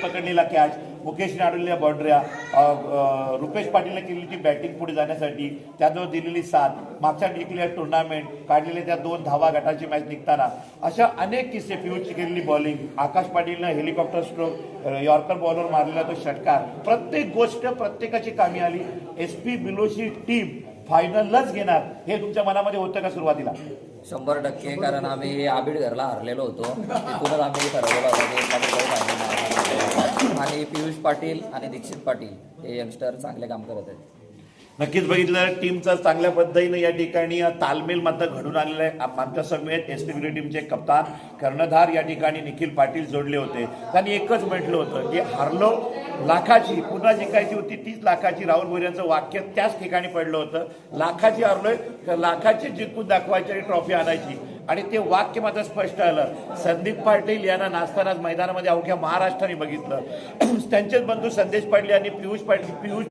पकडलेला कॅच, मुकेशने अडवलेल्या बाउंड्र्या, रुपेश पाटीलने केलेली ती बॅटिंग पुढे जाण्यासाठी त्याजवळ दिलेली साथ, मागच्या डिक्लेअर टुर्नामेंट काढलेल्या त्या 2 धावा गटाची मॅच निघताना अशा अनेक किस्से, पियुषची केलेली बॉलिंग, आकाश पाटीलनं हेलिकॉप्टर स्ट्रोक, यॉर्कर बॉलर मारलेला तो षटकार, प्रत्येक गोष्ट प्रत्येकाची कामी आली. SP बिलोची टीम फायनलच घेणार हे तुमच्या मनामध्ये होतं का सुरुवातीला? 100%, कारण आम्ही आबिड घरला हरलेलो होतो. तिथूनच आम्ही ठरवलं होतं की आणि पियुष पाटील आणि दीक्षित पाटील हे यंगस्टर चांगले काम करत आहेत. नक्कीच बघितलं, टीमचं चांगल्या पद्धतीने या ठिकाणी तालमेल मात्र घडून आलेलं आहे. आमच्या समेत SP बिलो टीमचे कप्तान कर्णधार या ठिकाणी निखिल पाटील जोडले होते. त्यांनी एकच म्हटलं होतं की हरलो लाखाची, पुन्हा जिंकायची होती 30 लाखाची. राहुल भोईरांचं वाक्य त्याच ठिकाणी पडलं होतं, लाखाची हरलोय तर लाखाची जिंकून दाखवायची आणि ट्रॉफी आणायची. आणि ते वाक्य मात्र स्पष्ट आलं. संदीप पाटील यांना नाचतानाच मैदानामध्ये अवघ्या महाराष्ट्राने बघितलं. त्यांचेच बंधू संदेश पाटील आणि पियुष